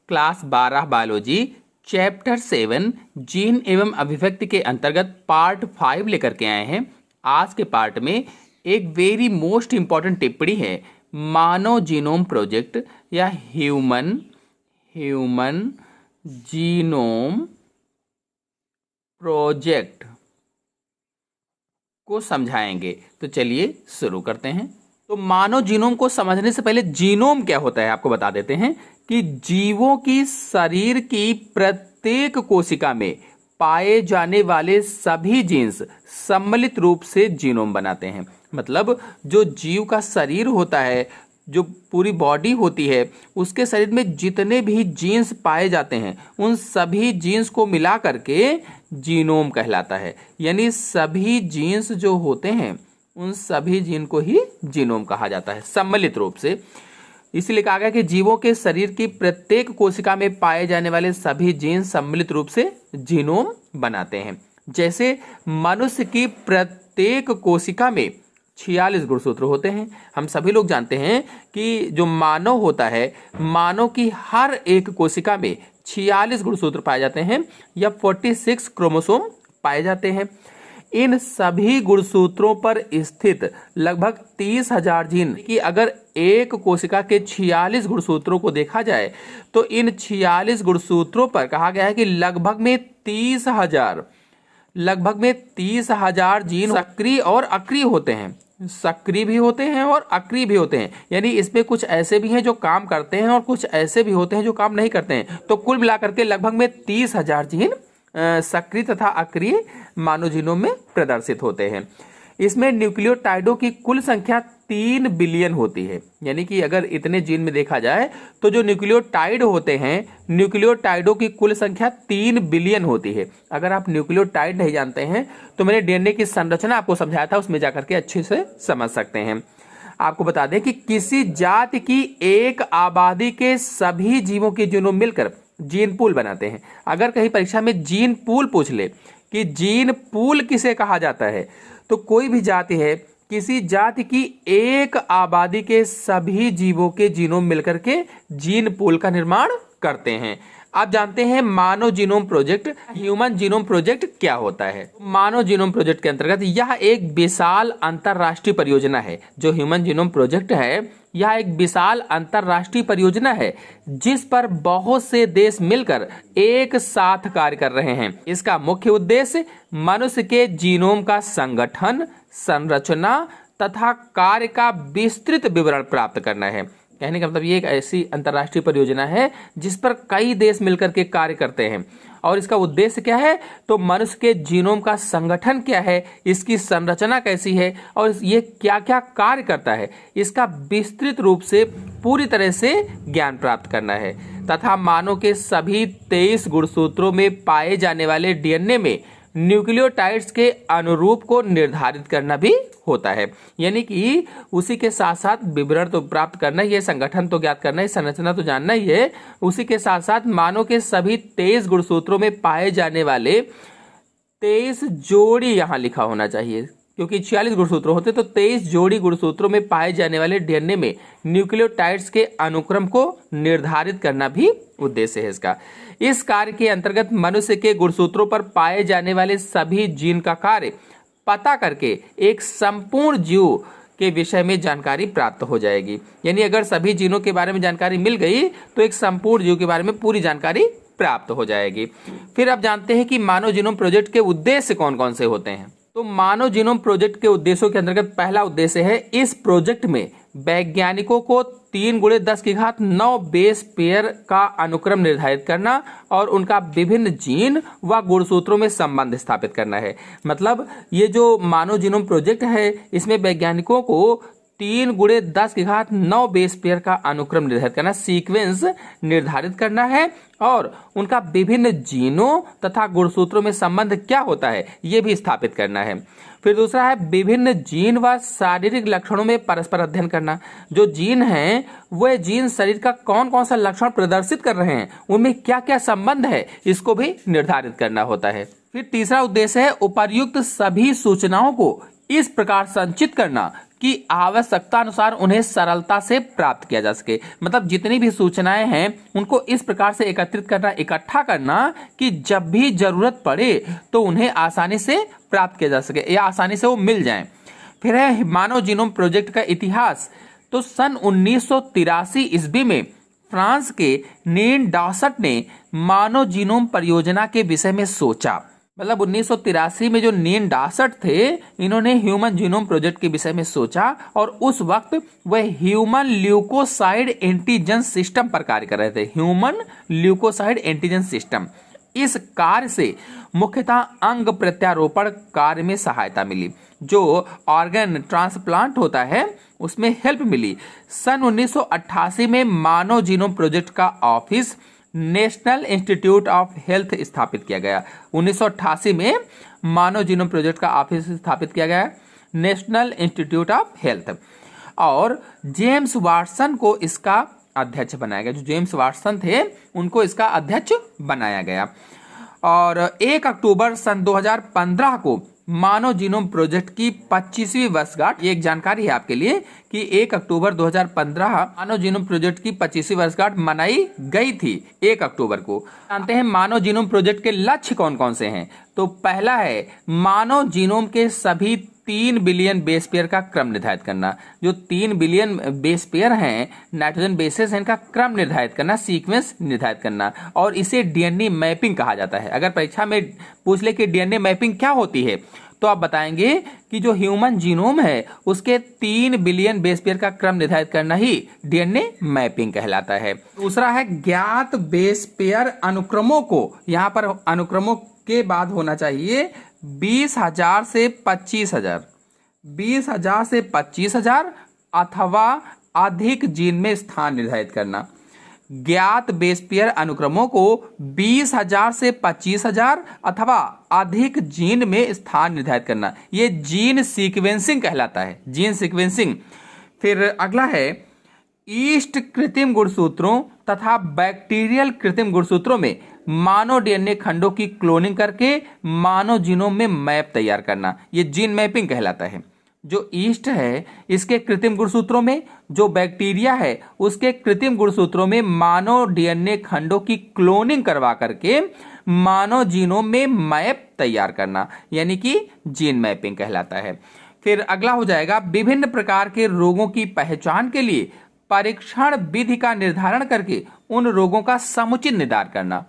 Class 12 biology chapter 7 gene एवं अभिव्यक्ति के अंतर्गत पार्ट 5 लेकर के आए हैं। आज के पार्ट में एक वेरी मोस्ट इंपॉर्टेंट टिप्पणी है मानव जीनोम प्रोजेक्ट या ह्यूमन जीनोम प्रोजेक्ट को समझाएंगे। तो चलिए शुरू करते हैं। तो मानव जीनोम को समझने से पहले जीनोम क्या होता है आपको बता देते हैं कि जीवों की शरीर की प्रत्येक कोशिका में पाए जाने वाले सभी जीन्स सम्मिलित रूप से जीनोम बनाते हैं। मतलब जो जीव का शरीर होता है, जो पूरी बॉडी होती है, उसके शरीर में जितने भी जीन्स पाए जाते हैं उन सभी जीन्स को मिला करके जीनोम कहलाता है। यानी सभी जीन्स जो होते हैं उन सभी जीन को ही जीनोम कहा जाता है सम्मिलित रूप से। इसलिए कहा गया कि जीवों के शरीर की प्रत्येक कोशिका में पाए जाने वाले सभी जीन सम्मिलित रूप से जीनोम बनाते हैं। जैसे मनुष्य की प्रत्येक कोशिका में 46 गुणसूत्र होते हैं। हम सभी लोग जानते हैं कि जो मानव होता है, मानव की हर एक कोशिका में 46 गुणसूत्र पाए जाते हैं या 46 क्रोमोसोम पाए जाते हैं। इन सभी गुणसूत्रों पर स्थित लगभग 30,000 जीन की अगर एक कोशिका के 46 गुणसूत्रों को देखा जाए तो इन 46 गुणसूत्रों पर कहा गया है कि लगभग में 30,000 जीन सक्रिय और अक्रिय होते हैं। सक्रिय भी होते हैं और अक्रिय भी होते हैं। यानी इसमें कुछ ऐसे भी हैं जो काम करते हैं और कुछ ऐसे भी होते हैं जो काम नहीं करते हैं। तो कुल मिलाकर के लगभग में 30,000 जीन सक्रिय तथा अक्रिय मानव जीनोम में प्रदर्शित होते हैं। इसमें न्यूक्लियोटाइडों की कुल संख्या 3 बिलियन होती है। यानी कि अगर इतने जीन में देखा जाए तो जो न्यूक्लियोटाइड होते हैं, न्यूक्लियोटाइडों की कुल संख्या 3 बिलियन होती है। अगर आप न्यूक्लियोटाइड नहीं जानते हैं तो मैंने डीएनए की संरचना आपको समझाया था, उसमें जाकर के अच्छे से समझ सकते हैं। आपको बता दें कि किसी जाति की एक आबादी के सभी जीवों के जीनोम मिलकर जीन पूल बनाते हैं। अगर कहीं परीक्षा में जीन पूल पूछ ले कि जीन पूल किसे कहा जाता है, तो कोई भी जाति है, किसी जाति की एक आबादी के सभी जीवों के जीनोम मिलकर के जीन पूल का निर्माण करते हैं। आप जानते हैं मानव genome project, human genome project क्या होता है। मानव जीनोम प्रोजेक्ट के अंतर्गत यह एक विशाल अंतरराष्ट्रीय परियोजना है। जो ह्यूमन जीनोम प्रोजेक्ट है यह एक विशाल अंतरराष्ट्रीय परियोजना है जिस पर बहुत से देश मिलकर एक साथ कार्य कर रहे हैं। इसका मुख्य उद्देश्य मनुष्य के जीनोम का संगठन, संरचना तथा कार्य का विस्तृत विवरण प्राप्त करना है। कहने का मतलब ये एक ऐसी अंतरराष्ट्रीय परियोजना है जिस पर कई देश मिलकर के कार्य करते हैं। और इसका उद्देश्य क्या है, तो मनुष्य के जीनोम का संगठन क्या है, इसकी संरचना कैसी है और ये क्या क्या कार्य करता है, इसका विस्तृत रूप से पूरी तरह से ज्ञान प्राप्त करना है। तथा मानव के सभी 23 गुणसूत्रों में पाए जाने वाले डीएनए में न्यूक्लियोटाइड्स के अनुरूप को निर्धारित करना भी होता है। यानी कि उसी के साथ साथ विवरण तो प्राप्त करना ही है, संगठन तो ज्ञात करना है, संरचना तो जानना ही है। उसी के साथ साथ मानव के सभी 23 गुणसूत्रों में पाए जाने वाले 23 जोड़ी यहाँ लिखा होना चाहिए, क्योंकि 46 गुणसूत्र होते तो 23 जोड़ी गुणसूत्रों में पाए जाने वाले डीएनए में न्यूक्लियोटाइड्स के अनुक्रम को निर्धारित करना भी उद्देश्य है इसका। इस कार्य के अंतर्गत मनुष्य के गुणसूत्रों पर पाए जाने वाले सभी जीन का कार्य पता करके एक संपूर्ण जीव के विषय में जानकारी प्राप्त हो जाएगी। यानी अगर सभी जीनों के बारे में जानकारी मिल गई तो एक संपूर्ण जीव के बारे में पूरी जानकारी प्राप्त हो जाएगी। फिर आप जानते हैं कि मानव जीनोम प्रोजेक्ट के उद्देश्य कौन कौन से होते हैं। तो मानव जीनोम प्रोजेक्ट के उद्देश्यों के अंतर्गत पहला उद्देश्य है इस प्रोजेक्ट में वैज्ञानिकों को 3×10⁹ बेस पेयर का अनुक्रम निर्धारित करना और उनका विभिन्न जीन व गुणसूत्रों में संबंध स्थापित करना है। मतलब ये जो मानव जीनोम प्रोजेक्ट है इसमें वैज्ञानिकों को 3×10⁹ बेस पेयर का अनुक्रम निर्धारित करना, सीक्वेंस निर्धारित करना है और उनका विभिन्न जीनों तथा गुणसूत्रों में संबंध क्या होता है ये भी स्थापित करना है। फिर दूसरा है विभिन्न जीन व शारीरिक लक्षणों में परस्पर अध्ययन करना। जो जीन हैं वह जीन शरीर का कौन कौन सा लक्षण प्रदर्शित कर रहे हैं, उनमें क्या क्या संबंध है, इसको भी निर्धारित करना होता है। फिर तीसरा उद्देश्य है उपर्युक्त सभी सूचनाओं को इस प्रकार संचित करना कि आवश्यकता अनुसार उन्हें सरलता से प्राप्त किया जा सके। मतलब जितनी भी सूचनाएं हैं उनको इस प्रकार से एकत्रित करना, इकट्ठा करना कि जब भी जरूरत पड़े तो उन्हें आसानी से प्राप्त किया जा सके या आसानी से वो मिल जाएं। फिर है मानव जीनोम प्रोजेक्ट का इतिहास। तो सन 1983 ईस्वी में फ्रांस के नील डॉसट ने मानव जीनोम परियोजना के विषय में सोचा। मतलब 1983 में जो नील डॉसट थे, इन्होंने ह्यूमन जीनोम प्रोजेक्ट के विषय में सोचा और उस वक्त वह ह्यूमन ल्यूकोसाइड एंटीजन सिस्टम पर कार्य कर रहे थे। ह्यूमन ल्यूकोसाइड एंटीजन सिस्टम, इस कार्य से मुख्यतः अंग प्रत्यारोपण कार्य में सहायता मिली, जो ऑर्गन ट्रांसप्लांट होता है उसमें हेल्प मिली। सन 1988 में मानव जीनोम प्रोजेक्ट का office national institute of health स्थापित किया गया। 1988 में मानव जीनोम प्रोजेक्ट का ऑफिस स्थापित किया गया, नेशनल इंस्टीट्यूट ऑफ हेल्थ, और जेम्स वाटसन को इसका अध्यक्ष बनाया गया। जो जेम्स वाटसन थे उनको इसका अध्यक्ष बनाया गया। और 1 अक्टूबर सन 2015 को मानव जीनोम प्रोजेक्ट की 25वीं वर्षगांठ, ये एक जानकारी है आपके लिए कि 1 अक्टूबर 2015 मानव जीनोम प्रोजेक्ट की 25वीं वर्षगांठ मनाई गई थी 1 अक्टूबर को। जानते हैं मानव जीनोम प्रोजेक्ट के लक्ष्य कौन कौन से हैं। तो पहला है मानव जीनोम के सभी 3 बिलियन बेस पेयर का क्रम निर्धारित करना। जो 3 बिलियन बेस पेयर हैं, नाइट्रोजन बेसेस हैं, इनका क्रम निर्धारित करना, सीक्वेंस निर्धारित करना, और इसे डीएनए मैपिंग कहा जाता है। अगर परीक्षा में पूछ ले कि डीएनए मैपिंग क्या होती है तो आप बताएंगे कि जो ह्यूमन जीनोम है उसके 3 बिलियन बेस पेयर का क्रम निर्धारित करना ही डीएनए मैपिंग कहलाता है। दूसरा है ज्ञात बेस पेयर अनुक्रमों को, यहाँ पर अनुक्रमों के बाद होना चाहिए 20,000 से 25,000, 20,000 से 25,000 अथवा अधिक जीन में स्थान निर्धारित करना। ज्ञात बेस पेयर अनुक्रमों को 20,000 से 25,000 अथवा अधिक जीन में स्थान निर्धारित करना, ये जीन सीक्वेंसिंग कहलाता है, जीन सीक्वेंसिंग। फिर अगला है ईस्ट कृत्रिम गुणसूत्रों तथा बैक्टीरियल कृत्रिम गुणसूत्रों में मानव डीएनए खंडों की क्लोनिंग करके मानव जीनोम में मैप तैयार करना, ये जीन मैपिंग कहलाता है। जो ईस्ट है इसके कृत्रिम गुणसूत्रों में, जो बैक्टीरिया है उसके कृत्रिम गुणसूत्रों में मानव डीएनए खंडों की क्लोनिंग करवा करके मानव जीनोम में मैप तैयार करना, यानी कि जीन मैपिंग कहलाता है। फिर अगला हो जाएगा विभिन्न प्रकार के रोगों की पहचान के लिए परीक्षण विधि का निर्धारण करके उन रोगों का समुचित निदान करना।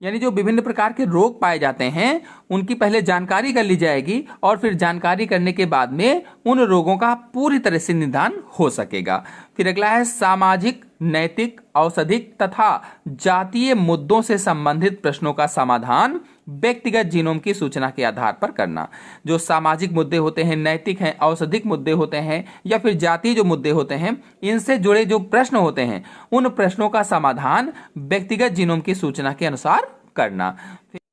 यानी जो विभिन्न प्रकार के रोग पाए जाते हैं उनकी पहले जानकारी कर ली जाएगी और फिर जानकारी करने के बाद में उन रोगों का पूरी तरह से निदान हो सकेगा। फिर अगला है सामाजिक, नैतिक, औषधिक तथा जातीय मुद्दों से संबंधित प्रश्नों का समाधान व्यक्तिगत जीनोम की सूचना के आधार पर करना। जो सामाजिक मुद्दे होते हैं, नैतिक हैं, औषधिक मुद्दे होते हैं या फिर जातीय जो मुद्दे होते हैं, इनसे जुड़े जो प्रश्न होते हैं उन प्रश्नों का समाधान व्यक्तिगत जीनोम की सूचना के अनुसार करना।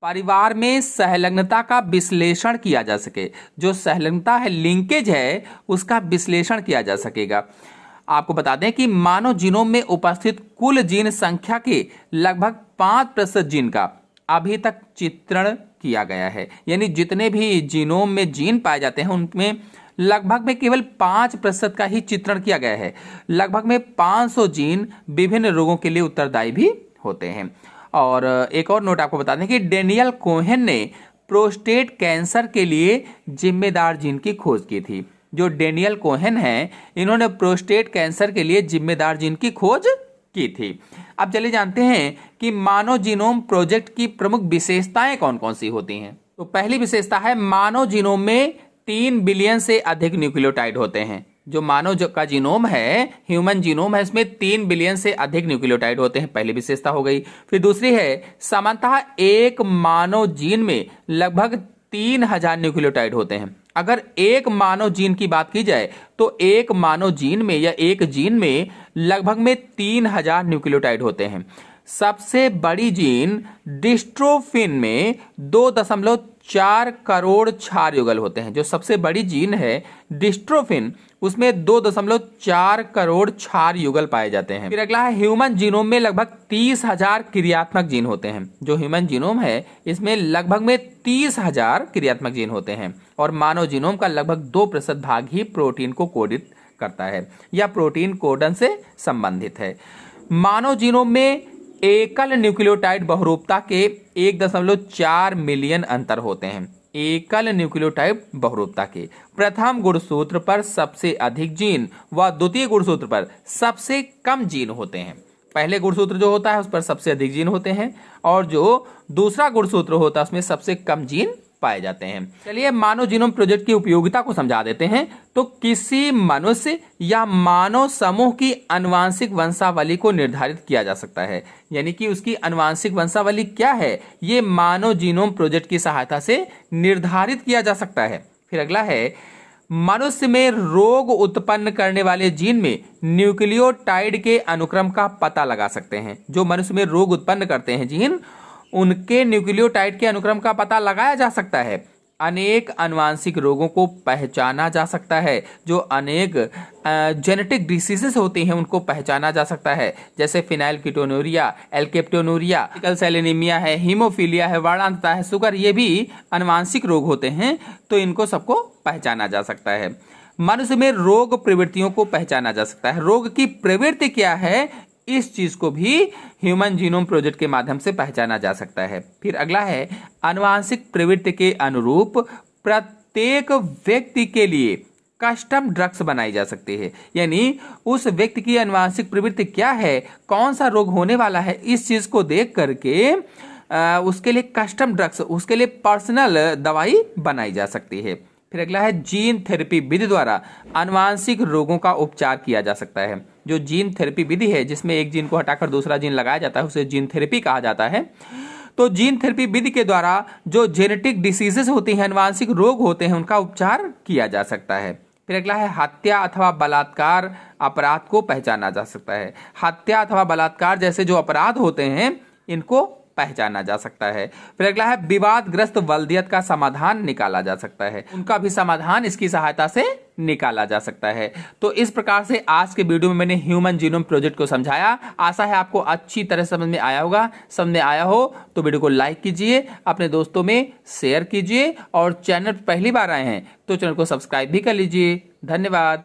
परिवार में सहलग्नता का विश्लेषण किया जा सके, जो सहलग्नता है, लिंकेज है, उसका विश्लेषण किया जा सकेगा। आपको बता दें कि मानव जीनोम में उपस्थित कुल जीन संख्या के लगभग 5% जीन का अभी तक चित्रण किया गया है। यानी जितने भी जीनोम में जीन पाए जाते हैं उनमें लगभग में केवल 5% का ही चित्रण किया गया है। लगभग में 500 जीन विभिन्न रोगों के लिए उत्तरदायी भी होते हैं। और एक और नोट आपको बता दें कि डेनियल कोहेन ने प्रोस्टेट कैंसर के लिए जिम्मेदार जीन की खोज की थी। जो डेनियल कोहेन हैं, इन्होंने प्रोस्टेट कैंसर के लिए जिम्मेदार जीन की खोज की थी। अब चलिए जानते हैं कि मानव जीनोम प्रोजेक्ट की प्रमुख विशेषताएं कौन कौन सी होती हैं। तो पहली विशेषता है मानव जीनोम में 3 बिलियन से अधिक न्यूक्लियोटाइड होते हैं। जो मानव का जीनोम है, ह्यूमन जीनोम है, इसमें 3 बिलियन से अधिक न्यूक्लियोटाइड होते हैं, पहली विशेषता हो गई। फिर दूसरी है सामान्यतः एक मानव जीन में लगभग 3,000 न्यूक्लियोटाइड होते हैं। अगर एक मानव जीन की बात की जाए तो एक मानव जीन में या एक जीन में लगभग में 3,000 न्यूक्लियोटाइड होते हैं। सबसे बड़ी जीन डिस्ट्रोफिन में 2.4 करोड़ क्षार युगल होते हैं। जो सबसे बड़ी जीन है डिस्ट्रोफिन, उसमें 2.4 करोड़ क्षार युगल पाए जाते हैं। फिर अगला है ह्यूमन जीनोम में लगभग 30,000 क्रियात्मक जीन होते हैं। जो ह्यूमन जीनोम है इसमें लगभग में 30,000 क्रियात्मक जीन होते हैं और मानव जीनोम का लगभग 2% भाग ही प्रोटीन को कोडित करता है या प्रोटीन कोडन से संबंधित है। मानव जीनोम में एकल न्यूक्लियोटाइड बहुरूपता के 1.4 मिलियन अंतर होते हैं। एकल न्यूक्लियोटाइड बहुरूपता के प्रथम गुणसूत्र पर सबसे अधिक जीन व द्वितीय गुणसूत्र पर सबसे कम जीन होते हैं। पहले गुणसूत्र जो होता है उस पर सबसे अधिक जीन होते हैं और जो दूसरा गुणसूत्र होता है उसमें सबसे कम जीन पाए जाते हैं। चलिए मानव जीनोम प्रोजेक्ट की उपयोगिता को समझा देते हैं। तो किसी मनुष्य या मानव समूह की आनुवांशिक वंशावली को निर्धारित किया जा सकता है, यानी कि उसकी आनुवांशिक वंशावली क्या है ये मानव जीनोम प्रोजेक्ट की सहायता से निर्धारित किया जा सकता है। फिर अगला है मनुष्य में रोग उत्पन्न करने वाले जीन में न्यूक्लियोटाइड के अनुक्रम का पता लगा सकते हैं। जो मनुष्य में रोग उत्पन्न करते हैं जीन, उनके न्यूक्लियोटाइड के अनुक्रम का पता लगाया जा सकता है। अनेक आनुवांशिक रोगों को पहचाना जा सकता है। जो अनेक जेनेटिक डिसीजेस होती हैं उनको पहचाना जा सकता है, जैसे फिनाइलकीटोनुरिया, एल्केप्टोनुरिया, सिकल सेल एनीमिया है, हीमोफीलिया है, वर्णांतता है, शुगर, ये भी आनुवांशिक रोग होते हैं। तो इनको सबको पहचाना जा सकता है। मनुष्य में रोग प्रवृत्तियों को पहचाना जा सकता है। रोग की प्रवृत्ति क्या है इस चीज को भी ह्यूमन जीनोम प्रोजेक्ट के माध्यम से पहचाना जा सकता है। फिर अगला है आनुवांशिक प्रवृत्ति के अनुरूप प्रत्येक व्यक्ति के लिए कस्टम ड्रग्स बनाई जा सकती है, यानी उस व्यक्ति की आनुवांशिक प्रवृत्ति क्या है, कौन सा रोग होने वाला है, इस चीज को देख करके उसके लिए कस्टम ड्रग्स, उसके लिए पर्सनल दवाई बनाई जा सकती है। फिर अगला है जीन थेरेपी विधि द्वारा आनुवांशिक रोगों का उपचार किया जा सकता है। जो जीन थेरेपी विधि है जिसमें एक जीन को हटाकर दूसरा जीन लगाया जाता है उसे जीन थेरेपी कहा जाता है। तो जीन थेरेपी विधि के द्वारा जो जेनेटिक डिसीजेस होती हैं, आनुवांशिक रोग होते हैं, उनका उपचार किया जा सकता है। फिर अगला है हत्या अथवा बलात्कार अपराध को पहचाना जा सकता है। हत्या अथवा बलात्कार जैसे जो अपराध होते हैं इनको पहचाना जा सकता है। फिर अगला है विवादग्रस्त वल्दियत का समाधान निकाला जा सकता है, उनका भी समाधान इसकी सहायता से निकाला जा सकता है। तो इस प्रकार से आज के वीडियो में मैंने ह्यूमन जीनोम प्रोजेक्ट को समझाया। आशा है आपको अच्छी तरह समझ में आया होगा। समझ में आया हो तो वीडियो को लाइक कीजिए, अपने दोस्तों में शेयर कीजिए और चैनल पर पहली बार आए हैं तो चैनल को सब्सक्राइब भी कर लीजिए। धन्यवाद।